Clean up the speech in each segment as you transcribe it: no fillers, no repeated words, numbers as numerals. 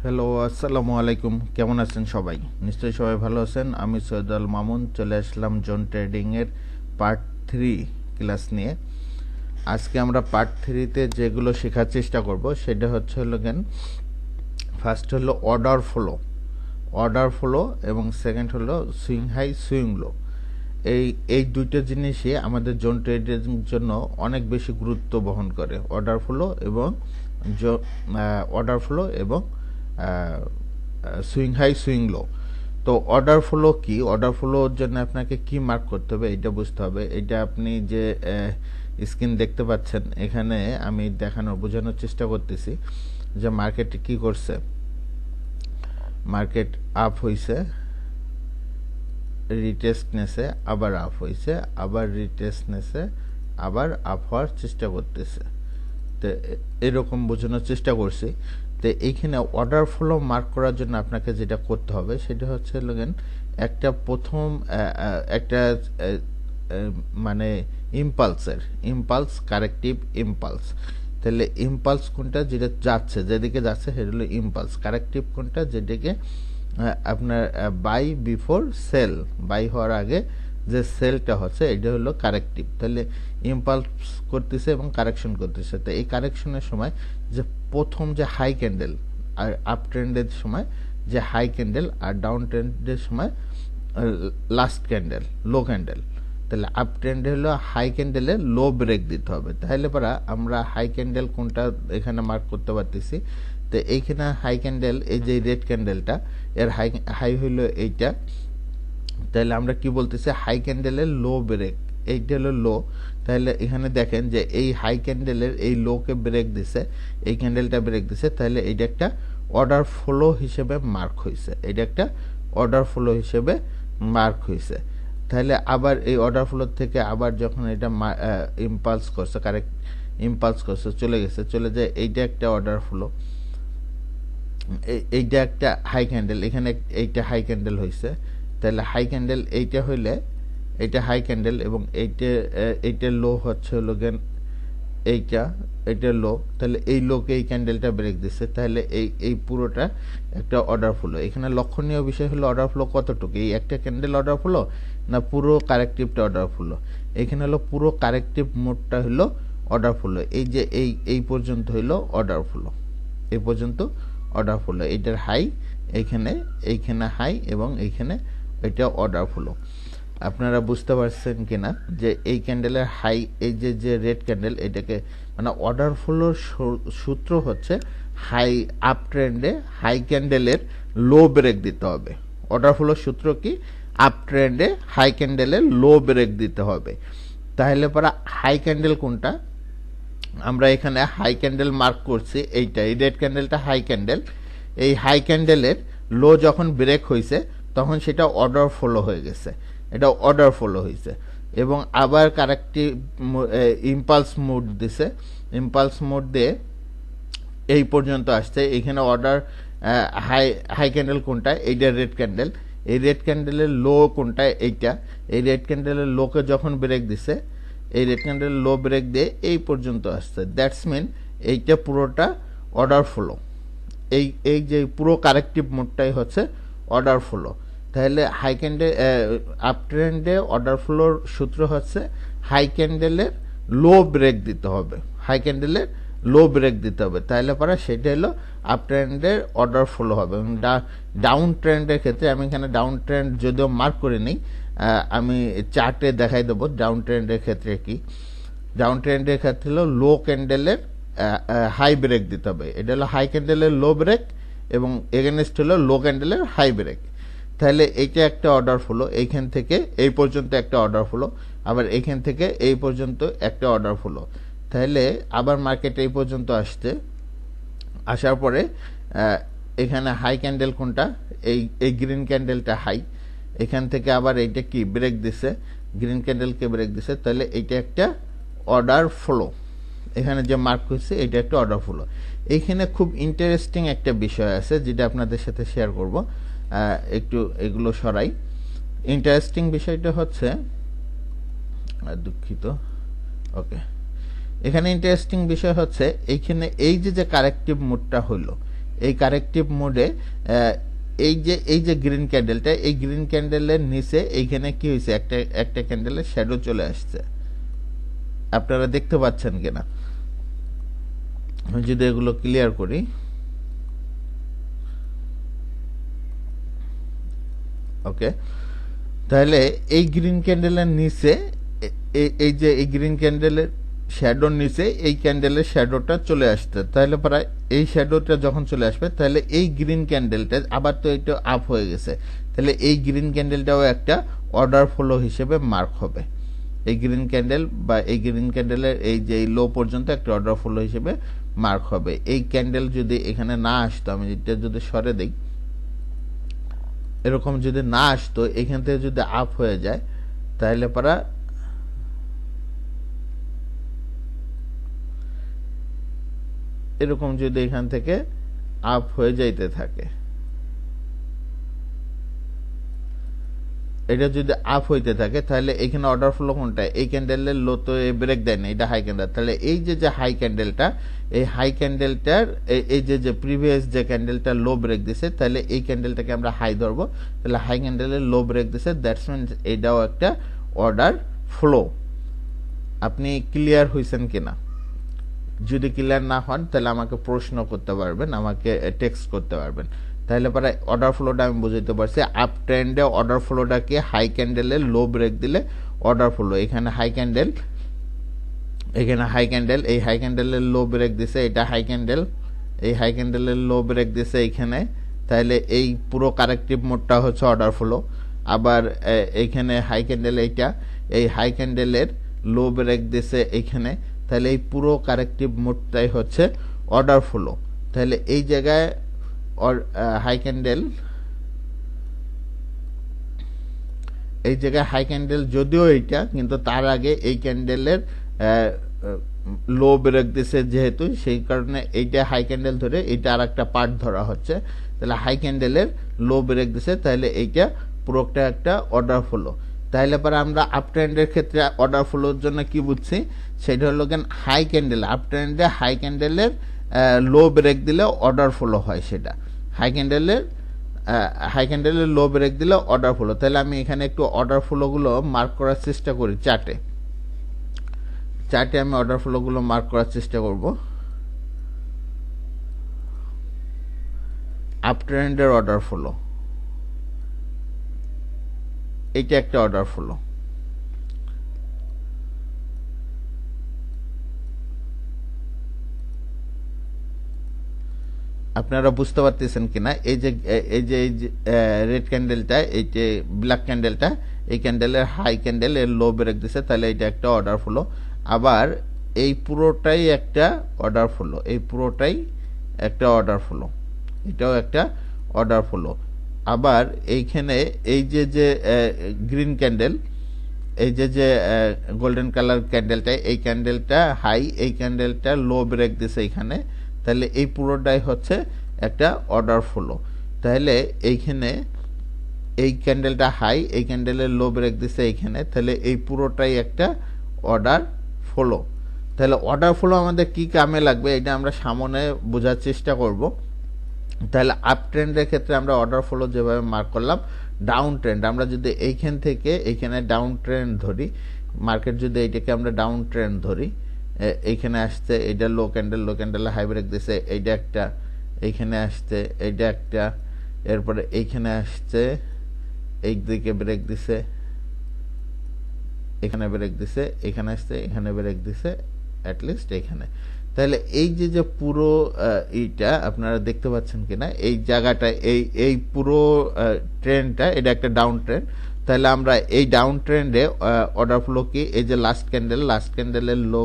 Hello, আসসালামু আলাইকুম। কেমন আছেন সবাই? নিশ্চয়ই সবাই ভালো আছেন। আমি সৈয়দ আল মামুন চলে আসলাম জোন ট্রেডিংয়ের পার্ট 3 ক্লাস নিয়ে। আজকে আমরা পার্ট 3-তে যেগুলো শেখার চেষ্টা করব সেটা হলো ফার্স্ট হলো অর্ডার ফ্লো এবং সেকেন্ড হলো সুইং হাই সুইং লো। এই এই দুইটা জিনিসই আমাদের জোন ট্রেডিং জন্য অনেক বেশি গুরুত্ব বহন করে। অর্ডার ফ্লো এবং সুইং হাই সুইং লো। তো অর্ডার ফ্লো কি, অর্ডার ফ্লোর জন্য আপনাকে কি মার্ক করতে হবে এটা বুঝতে হবে। এটা আপনি যে স্ক্রিন দেখতে পাচ্ছেন, এখানে আমি বোঝানোর চেষ্টা করতেছি যে মার্কেটে কি করছে। মার্কেট আপ হইছে, রিটেস্ট নেছে, আবার আপ হইছে, আবার রিটেস্ট নেছে, আবার আপ হওয়ার চেষ্টা করতেছে। তো এরকম বোঝানোর চেষ্টা করছি। তো এইখানে অর্ডার ফ্লো মার্ক করার জন্য আপনাকে যেটা করতে হবে সেটা হচ্ছে একটা প্রথম একটা মানে ইম্পালস কারেক্টিভ ইম্পালস। তাহলে ইম্পালস কোনটা, যেটা যাচ্ছে, যেদিকে যাচ্ছে সেটা হলো ইম্পালস। কারেক্টিভ কোনটা, যেদিকে আপনার বাই বিফোর সেল, বাই হওয়ার আগে যে সেলটা হচ্ছে এটা হলো কারেক্টিভ। তাহলে ইম্পালস করতেছে এবং কারেকশন করতেছে। তো এই কারেকশনের সময় যে প্রথম যে হাই ক্যান্ডেল, আর আপ ট্রেন্ডের সময় যে হাই ক্যান্ডেল, আর ডাউন ট্রেন্ডের সময় লাস্ট ক্যান্ডেল লো ক্যান্ডেল। তাহলে আপ ট্রেন্ডে হলো হাই ক্যান্ডেলে লো ব্রেক দিতে হবে। তাহলে পরা আমরা হাই ক্যান্ডেল কোনটা এখানে মার্ক করতে পারতেছি। তো এইখানে হাই ক্যান্ডেল, এই যে রেড ক্যান্ডেলটা, এর হাই হইলো এইটা। তাহলে আমরা কি বলতেছি, হাই ক্যান্ডেলের লো ব্রেক, এইটা হলো লো। তাহলে এখানে দেখেন যে এই হাই ক্যান্ডেলের এই লোকে ব্রেক দিছে, এই ক্যান্ডেলটা ব্রেক দিছে। তাহলে এইটা একটা অর্ডার ফ্লো হিসেবে মার্ক হয়েছে, এটা একটা অর্ডার ফ্লো হিসেবে মার্ক হয়েছে। তাহলে আবার এই অর্ডার ফ্লো থেকে আবার যখন এটা ইম্পালস করছে, চলে যায়, এইটা একটা অর্ডার ফ্লো, এইটা একটা হাই ক্যান্ডেল, এখানে এইটা হাই ক্যান্ডেল হয়েছে। তাহলে হাই ক্যান্ডেল এইটা হইলে এইটা হাই ক্যান্ডেল এবং এইটা লো হলো এইটা লো। তাহলে এই লোকে এই ক্যান্ডেলটা ব্রেক দিচ্ছে। তাহলে এই পুরোটা একটা অর্ডার ফ্লো। এখানে লক্ষণীয় বিষয় হলো অর্ডার ফ্লো কতটুকু, এই একটা ক্যান্ডেল অর্ডার ফ্লো না পুরো কারেক্টিভটা অর্ডার ফ্লো। এখানে হলো পুরো কারেক্টিভ মোডটা হলো অর্ডার ফ্লো। এই যে এই পর্যন্ত হইলো অর্ডার ফ্লো, এই পর্যন্ত অর্ডার ফ্লো। এইটার হাই এইখানে হাই এবং এইখানে এটা অর্ডার ফ্লো। আপনারা বুঝতে পারছেন কিনা যে এই ক্যান্ডেলের হাই, এই যে রেড ক্যান্ডেল, এটাকে মানে অর্ডার ফ্লোর সূত্র হচ্ছে আপ ট্রেন্ডে হাই ক্যান্ডেলের লো ব্রেক দিতে হবে। অর্ডার ফ্লোর সূত্র কি, আপ ট্রেন্ডে হাই ক্যান্ডেলের লো ব্রেক দিতে হবে। তাহলে পরে হাই ক্যান্ডেল কোনটা, আমরা এখানে হাই ক্যান্ডেল মার্ক করছি, এইটা এই রেড ক্যান্ডেলটা হাই ক্যান্ডেল। এই হাই ক্যান্ডেলের লো যখন ব্রেক হয়েছে তখন সেটা অর্ডার ফ্লো হয়ে গেছে, এটা অর্ডার ফ্লো হয়েছে এবং আবার কারেক্টিভ ইম্পালস মোড দিছে। ইম্পালস মোড দিয়ে এই পর্যন্ত আসছে। এখানে অর্ডার হাই ক্যান্ডেল কোনটা, এইটা রেড ক্যান্ডেল। এই রেড ক্যান্ডেলের লো কোনটা, এইটা। এই রেড ক্যান্ডেলের লোকে যখন ব্রেক দিছে, এই রেড ক্যান্ডেলের লো ব্রেক দিয়ে এই পর্যন্ত আসছে। দ্যাটস মিন এইটা পুরোটা অর্ডার ফ্লো। এই যে পুরো কারেক্টিভ মোডটাই হচ্ছে অর্ডার ফ্লো। তাহলে হাই ক্যান্ডেল আপ ট্রেন্ডে অর্ডার ফ্লোর সূত্র হচ্ছে হাই ক্যান্ডেলের লো ব্রেক দিতে হবে, হাই ক্যান্ডেলের লো ব্রেক দিতে হবে। তাহলে পরে সেটা হলো আপ ট্রেন্ডের অর্ডার ফ্লো হবে। এবং ডাউন ট্রেন্ডের ক্ষেত্রে আমি এখানে ডাউন ট্রেন্ড যদিও মার্ক করে নিই, আমি চার্টে দেখাই দেবো ডাউন ট্রেন্ডের ক্ষেত্রে কি। ডাউন ট্রেন্ডের ক্ষেত্রে হলো লো ক্যান্ডেলের হাই ব্রেক দিতে হবে। এটা হলো হাই ক্যান্ডেলের লো ব্রেক এবং এগেনস্ট হলো লো ক্যান্ডেলের হাই ব্রেক। তাহলে এইটা একটা অর্ডার ফ্লো, এইখান থেকে এই পর্যন্ত একটা অর্ডার ফ্লো, আবার এইখান থেকে এই পর্যন্ত একটা অর্ডার ফ্লো। তাহলে আবার মার্কেট এই পর্যন্ত আসার পরে এখানে হাই ক্যান্ডেল কোনটা, এই গ্রিন ক্যান্ডেলটা হাই। এখান থেকে আবার এইটা কি ব্রেক দিছে, গ্রিন ক্যান্ডেলকে ব্রেক দিছে। তাহলে এইটা একটা অর্ডার ফ্লো, এখানে যে মার্ক হয়েছে এটা একটা অর্ডার ফ্লো। এইখানে খুব ইন্টারেস্টিং একটা বিষয় আছে যেটা আপনাদের সাথে শেয়ার করব। একটু এগুলো সরাই। ইন্টারেস্টিং বিষয়টা হচ্ছে, দুঃখিত, ওকে, এখানে ইন্টারেস্টিং বিষয় হচ্ছে এইখানে এই যে কারেক্টিভ মোডটা হলো, এই কারেক্টিভ মোডে এই যে গ্রিন ক্যান্ডেলটা, এই গ্রিন ক্যান্ডেলের নিচে এইখানে কি হয়েছে, একটা ক্যান্ডেলের শ্যাডো চলে আসছে। আপনারা দেখতে পাচ্ছেন কিনা, আমি যদি এগুলো ক্লিয়ার করি, ওকে, তাহলে এই গ্রিন ক্যান্ডেলের নিচে এই যে এই গ্রিন ক্যান্ডেলের শ্যাডোর নিচে এই ক্যান্ডেলের শ্যাডোটা চলে আসছে। তাহলে প্রায় এই শ্যাডোটা যখন চলে আসবে, তাহলে এই গ্রিন ক্যান্ডেলটা আবার তো একটু আপ হয়ে গেছে, তাহলে এই গ্রিন ক্যান্ডেলটাও একটা অর্ডার ফ্লো হিসেবে মার্ক হবে। এই গ্রিন ক্যান্ডেল বা এই গ্রিন ক্যান্ডেলের এই যে লো পর্যন্ত একটা অর্ডার ফ্লো হিসেবে মার্ক হবে। এই ক্যান্ডেল যদি এখানে না আসতো, আমি এটা যদি সরে দিই, এরকম যদি না আসতো, এখান থেকে যদি আপ হয়ে যায়, তাহলে পারা এরকম যদি এখান থেকে আপ হয়ে যাইতে থাকে, এটা যদি আপ হইতে থাকে, তাহলে এখানে অর্ডার ফ্লো কোনটা, এই ক্যান্ডেলের লো তো ব্রেক দেয় না, এটা হাই ক্যান্ডেল। তাহলে এই যে হাই ক্যান্ডেলটা, এই হাই ক্যান্ডেলটার এই যে প্রিভিয়াস যে ক্যান্ডেলটা লো ব্রেক দিছে, তাহলে এই ক্যান্ডেলটাকে আমরা হাই ধরবো। তাহলে হাই ক্যান্ডেলের লো ব্রেক দিছে, দ্যাটস মিনস এটাও একটা অর্ডার ফ্লো। আপনি ক্লিয়ার হয়েছেন কিনা? যদি ক্লিয়ার না হন, তাহলে আমাকে প্রশ্ন করতে পারবেন, আমাকে টেক্সট করতে পারবেন। তাহলে পরে অর্ডার ফ্লোটা আমি বুঝাইতে পারছি। আপ ট্রেন্ডে অর্ডার ফ্লোটাকে হাই ক্যান্ডেলের লো ব্রেক দিলে অর্ডার ফ্লো। এখানে হাই ক্যান্ডেল, এখানে হাই ক্যান্ডেল, এই হাই ক্যান্ডেলের লো ব্রেক দিছে, এটা হাই ক্যান্ডেল, এই হাই ক্যান্ডেলের লো ব্রেক দিছে এখানে, তাহলে এই পুরো কারেক্টিভ মোডটা হচ্ছে অর্ডার ফ্লো। আবার এইখানে হাই ক্যান্ডেল, এইটা এই হাই ক্যান্ডেলের লো ব্রেক দিছে এইখানে, তাহলে এই পুরো কারেক্টিভ মোডটাই হচ্ছে অর্ডার ফ্লো। তাহলে এই জায়গায় হাই ক্যান্ডেল, এই জায়গায় হাই ক্যান্ডেল যদিও এইটা, কিন্তু তার আগে এই ক্যান্ডেলের লো ব্রেক দিছে যেহেতু, সেই কারণে এইটা হাই ক্যান্ডেল ধরে এইটা আর একটা পার্ট ধরা হচ্ছে। তাহলে হাই ক্যান্ডেলের লো ব্রেক দিছে, তাহলে এইটা পুরোটা একটা অর্ডার ফ্লো। তাহলে পরে আমরা আপ ট্রেন্ডের ক্ষেত্রে অর্ডার ফ্লোর জন্য কি বুঝছি, সেটা হলো কেন হাই ক্যান্ডেল, আপ ট্রেন্ডে হাই ক্যান্ডেলের লো ব্রেক দিলে অর্ডার ফ্লো হয়, সেটা হাই ক্যান্ডেলের লো ব্রেক দিলে অর্ডার ফ্লো। তাহলে আমি এখানে একটু অর্ডার ফ্লোগুলো মার্ক করার চেষ্টা করি, চার্টে আমি অর্ডার ফ্লোগুলো মার্ক করার চেষ্টা করব। আপ ট্রেন্ডের অর্ডার ফ্লো, এইটা একটা অর্ডার ফ্লো। আপনারা বুঝতে পারতেছেন কিনা, এই যে রেড ক্যান্ডেলটা, এই যে ব্ল্যাক ক্যান্ডেলটা, এই ক্যান্ডেলের হাই ক্যান্ডেল এর লো ব্রেক দিছে, তাহলে এটা একটা অর্ডার ফ্লো। আবার এই পুরোটাই একটা অর্ডার ফ্লো, এই পুরোটাই একটা অর্ডার ফ্লো, এটাও একটা অর্ডার ফ্লো। আবার এইখানে এই যে গ্রিন ক্যান্ডেল, এই যে গোল্ডেন কালার ক্যান্ডেলটা, এই ক্যান্ডেলটা হাই, এই ক্যান্ডেলটা লো ব্রেক দিছে এখানে, তাহলে এই পুরোটাই হচ্ছে একটা অর্ডার ফ্লো। তাহলে এইখানে এই ক্যান্ডেলটা হাই, এই ক্যান্ডেলের লো ব্রেক দিছে এইখানে, তাহলে এই পুরোটাই একটা অর্ডার ফ্লো। তাহলে অর্ডার ফ্লো আমাদের কি কামে লাগবে, এটা আমরা সামনে বোঝার চেষ্টা করব। তাহলে আপ ট্রেন্ডের ক্ষেত্রে আমরা অর্ডার ফ্লো যেভাবে মার্ক করলাম, ডাউন ট্রেন্ড আমরা যদি এইখান থেকে এইখানে ডাউন ট্রেন্ড ধরি, মার্কেট যদি এইটাকে আমরা ডাউন ট্রেন্ড ধরি, এইখানে আসছে এইটা লো ক্যান্ডেল হাই ব্রেক দিছে, এইটা একটা, এইখানে আসছে এইটা একটা, এরপরে এইখানে আসছে এই দিকে ব্রেক দিছে, এখানে ব্রেক দিছে, এখানে আসছে এখানে ব্রেক দিছে, অ্যাটলিস্ট এখানে। তাহলে এই যে পুরো এইটা আপনারা দেখতে পাচ্ছেন কিনা, এই জায়গাটা, এই পুরো ট্রেন্ডটা, এটা একটা ডাউন ট্রেন্ড। তাহলে আমরা এই ডাউন ট্রেন্ডে অর্ডার ফ্লো কি, এই যে লাস্ট ক্যান্ডেলের লো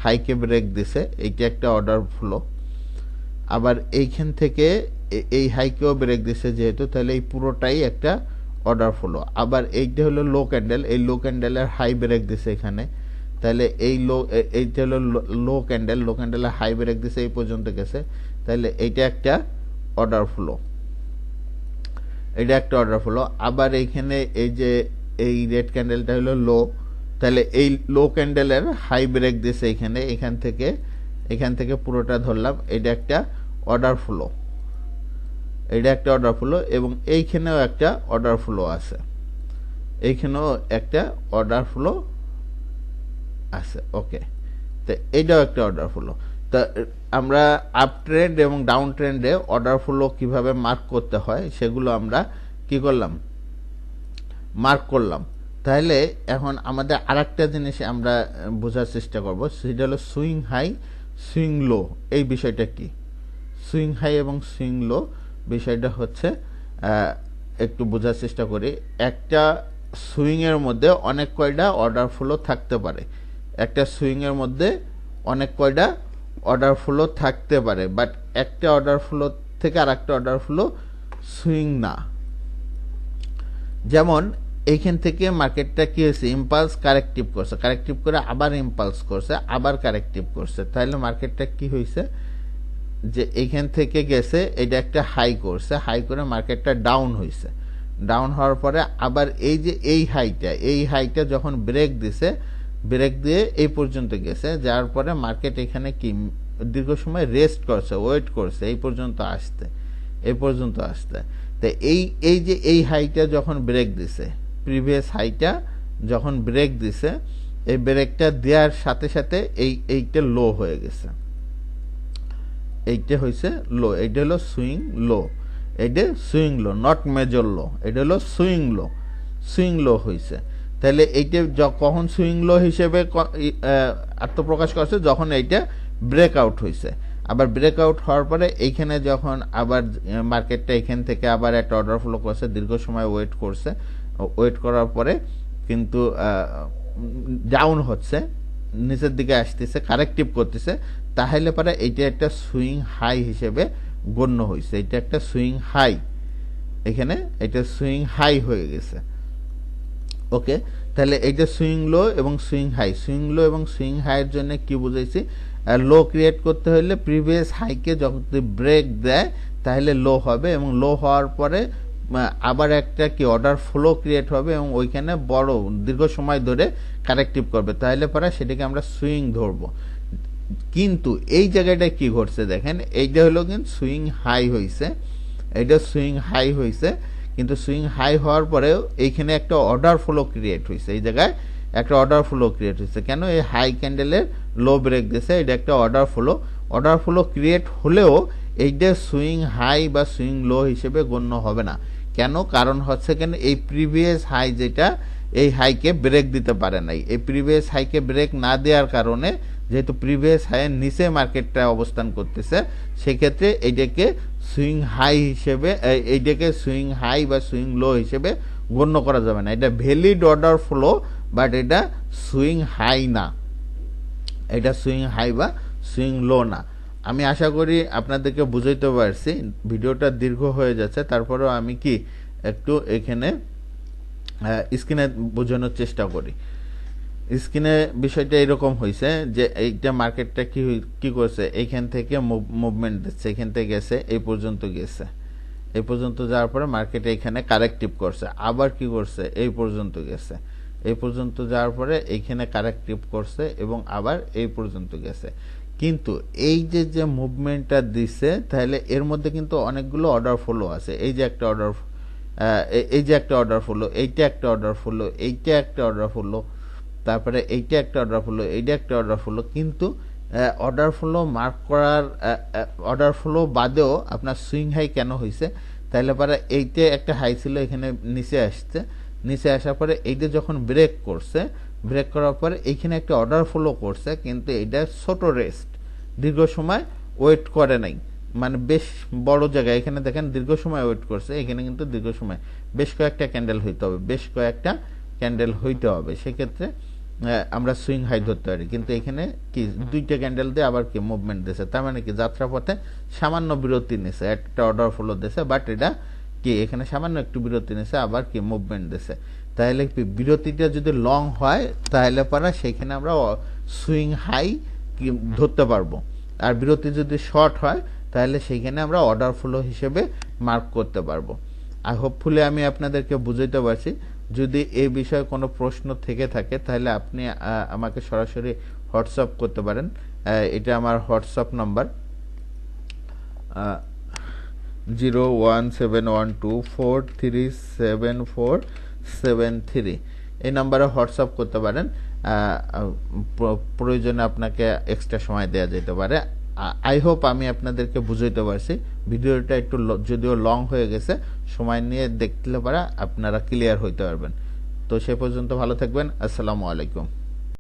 হাইকে ব্রেক দিছে, এইটা একটা অর্ডার ফ্লো। আবার এইখান থেকে এই হাইকেও ব্রেক দিছে যেহেতু, তাহলে এই পুরোটাই একটা অর্ডার ফ্লো। আবার এইটা হলো লো ক্যান্ডেল, এই লো ক্যান্ডেলের হাই ব্রেক দিছে এখানে, তাহলে এইটা হলো লো ক্যান্ডেলের হাই ব্রেক দিছে, এই পর্যন্ত গেছে, তাহলে এইটা একটা অর্ডার ফ্লো, এটা একটা অর্ডার ফ্লো। আবার এইখানে এই যে এই রেড ক্যান্ডেলটা হলো লো, তাহলে এই লো ক্যান্ডেলের হাই ব্রেক দিছে এখানে, এখান থেকে পুরোটা ধরলাম, এটা একটা অর্ডার ফ্লো। এটা একটা অর্ডার ফ্লো এবং এইখানেও একটা অর্ডার ফ্লো আছে, এইখানেও একটা অর্ডার ফ্লো আছে। ওকে, তো এইটাও একটা অর্ডার ফ্লো। তা আমরা আপ ট্রেন্ড এবং ডাউন ট্রেন্ডে অর্ডার ফ্লো কিভাবে মার্ক করতে হয় সেগুলো আমরা কি করলাম, মার্ক করলাম। তাহলে এখন আমাদের আরেকটা জিনিস আমরা বোঝার চেষ্টা করব, সেটা হলো সুইং হাই সুইং লো। এই বিষয়টা কি, সুইং হাই এবং সুইং লো বিষয়টা হচ্ছে একটু বোঝার চেষ্টা করি। একটা সুইংয়ের মধ্যে অনেক কয়টা অর্ডার ফ্লো থাকতে পারে, একটা সুইংয়ের মধ্যে অনেক কয়টা অর্ডার ফ্লো থাকতে পারে, বাট একটা অর্ডার ফ্লো থেকে আর একটা অর্ডার ফ্লো সুইং না। যেমন এইখান থেকে মার্কেটটা কি হয়েছে, ইম্পালস কারেক্টিভ করছে, কারেক্টিভ করে আবার ইম্পালস করছে, আবার কারেক্টিভ করছে। তাহলে মার্কেটটা কি হয়েছে, যে এইখান থেকে গেছে, এটা একটা হাই করছে, হাই করে মার্কেটটা ডাউন হয়েছে। ডাউন হওয়ার পরে আবার এই যে এই হাইটা যখন ব্রেক দিছে, ব্রেক দিয়ে এই পর্যন্ত গেছে, যার পরে মার্কেট এখানে কি দীর্ঘ সময় রেস্ট করছে, ওয়েট করছে এই পর্যন্ত আসতে, এই পর্যন্ত আসতে। তো এই যে এই হাইটা যখন ব্রেক দিছে, প্রিভিয়াস হাইটা যখন ব্রেক দিছে, এই ব্রেকটা দেওয়ার সাথে সাথে এইটা লো হয়ে গেছে, এইটা হয়েছে লো, এইটা হলো সুইং লো, এইটা সুইং লো, নট মেজর লো, এটা হলো সুইং লো, সুইং লো হয়েছে। তাহলে এইটা কখন সুইং লো হিসেবে আত্মপ্রকাশ করছে, যখন এইটা ব্রেকআউট হয়েছে। আবার ব্রেকআউট হওয়ার পরে এইখানে যখন আবার মার্কেটটা এখান থেকে আবার একটা অর্ডার ফ্লো করছে, দীর্ঘ সময় ওয়েট করছে, ওয়েট করার পরে কিন্তু ডাউন হচ্ছে, নিচের দিকে আসতেছে, কারেক্টিভ করতেছে, তাহলে পরে এইটা একটা সুইং হাই হিসেবে গণ্য হয়েছে, এটা একটা সুইং হাই, এখানে এটা সুইং হাই হয়ে গেছে। ওকে, তাহলে এইটা সুইং লো এবং সুইং হাই, সুইং লো এবং সুইং হাইয়ের জন্য কি বুঝাইছি, লো ক্রিয়েট করতে হলে প্রিভিয়াস হাইকে যখন ব্রেক দেয় তাহলে লো হবে, এবং লো হওয়ার পরে আবার একটা কি অর্ডার ফ্লো ক্রিয়েট হবে এবং ওইখানে বড় দীর্ঘ সময় ধরে কারেক্টিভ করবে, তাহলে পরে সেটাকে আমরা সুইং ধরবো। কিন্তু এই জায়গাটায় কি ঘটছে দেখেন, এইটা হলো কিন্তু সুইং হাই হয়েছে, এইটা সুইং হাই হয়েছে, কিন্তু সুইং হাই হওয়ার পরেও এইখানে একটা অর্ডার ফ্লো ক্রিয়েট হয়েছে, এই জায়গায় একটা অর্ডার ফ্লো ক্রিয়েট হয়েছে। কেন, এই হাই ক্যান্ডেলের লো ব্রেক দিয়েছে, এটা একটা অর্ডার ফ্লো ক্রিয়েট হলেও এইটা সুইং হাই বা সুইং লো হিসেবে গণ্য হবে না। কেন, কারণ হচ্ছে কেন, এই প্রিভিয়াস হাই যেটা, এই হাইকে ব্রেক দিতে পারে নাই, এই প্রিভিয়াস হাইকে ব্রেক না দেওয়ার কারণে, যেহেতু প্রিভিয়াস হাইয়ের নিচে মার্কেটটা অবস্থান করতেছে, সেক্ষেত্রে এইটাকে সুইং হাই হিসেবে, এইটাকে সুইং হাই বা সুইং লো হিসেবে গণ্য করা যাবে না। এটা ভ্যালিড অর্ডার ফ্লো, বাট এটা সুইং হাই না, এটা সুইং হাই বা সুইং লো না। আমি আশা করি আপনাদেরকে বুঝাইতে পারছি, ভিডিওটা দীর্ঘ হয়ে যাচ্ছে, তারপরেও আমি কি একটু এখানে স্ক্রিনে বোঝানোর চেষ্টা করি। স্ক্রিনে বিষয়টা এরকম হয়েছে যে এইটা মার্কেটটা কি করছে, এইখান থেকে মুভমেন্ট দিচ্ছে, এখান থেকে গেছে, এই পর্যন্ত গেছে, এই পর্যন্ত যাওয়ার পরে মার্কেট এইখানে কারেক্টিভ করছে, আবার কি করছে, এই পর্যন্ত গেছে, এই পর্যন্ত যাওয়ার পরে এইখানে কারেক্টিভ করছে এবং আবার এই পর্যন্ত গেছে। কিন্তু এই যে মুভমেন্টটা দিছে, তাহলে এর মধ্যে কিন্তু অনেকগুলো অর্ডার ফ্লো আছে। এই যে একটা অর্ডার, এই যে একটা অর্ডার ফ্লো, এইটা একটা অর্ডার ফ্লো, এইটা একটা অর্ডার ফ্লো, তারপরে এইটা একটা অর্ডার ফ্লো, এইটা একটা অর্ডার ফ্লো। কিন্তু অর্ডার ফ্লো মার্ক করার, অর্ডার ফ্লো বাদেও আপনার সুইং হাই কেন হয়েছে, তাহলে পরে এইটা একটা হাই ছিল, এখানে নিচে আসছে, নিচে আসার পরে এইটা যখন ব্রেক করছে, ব্রেক করার পরে এইখানে একটা অর্ডার ফ্লো করছে, কিন্তু এইটা ছোট রেস্ট, দীর্ঘ সময় ওয়েট করে নাই, মানে বেশ বড় জায়গায়, এখানে দেখেন দীর্ঘ সময় ওয়েট করছে, এখানে কিন্তু দীর্ঘ সময় বেশ কয়েকটা ক্যান্ডেল হইতে হবে, বেশ কয়েকটা ক্যান্ডেল হইতে হবে, সেক্ষেত্রে আমরা সুইং হাই ধরতে পারি। কিন্তু এখানে কি দুইটা ক্যান্ডেল দিয়ে আবার কি মুভমেন্ট দিয়েছে, তার মানে কি যাত্রাপথে সামান্য বিরতি নিছে, একটা অর্ডার ফ্লো দিয়েছে, বাট এটা কি এখানে সামান্য একটু বিরতি নিছে, আবার কি মুভমেন্ট দিয়েছে। তাহলে বিরতিটা যদি লং হয়, তাহলে পরে সেখানে আমরা সুইং হাই ধরতে পারবো, আর বিরতি যদি শর্ট হয়, তাহলে সেইখানে আমরা অর্ডার ফ্লো হিসেবে মার্ক করতে পারবো। আর হোপফুলি আমি আপনাদেরকে বুঝাইতে পারছি। যদি এই বিষয়ে কোনো প্রশ্ন থেকে থাকে, তাহলে আপনি আমাকে সরাসরি হোয়াটসঅ্যাপ করতে পারেন, এটা আমার হোয়াটসঅ্যাপ নাম্বার। 01712437473 এই নাম্বারে হোয়াটসঅ্যাপ করতে পারেন। প্রয়োজনে আপনাকে এক্সট্রা সময় দেওয়া যেতে পারে। আই হোপ আমি আপনাদেরকে বুঝাইতে পারছি। ভিডিওটা একটু যদিও লং হয়ে গেছে, সময় নিয়ে দেখলে পারে আপনারা ক্লিয়ার হইতে পারবেন। তো সে পর্যন্ত ভালো থাকবেন। আসসালামু আলাইকুম।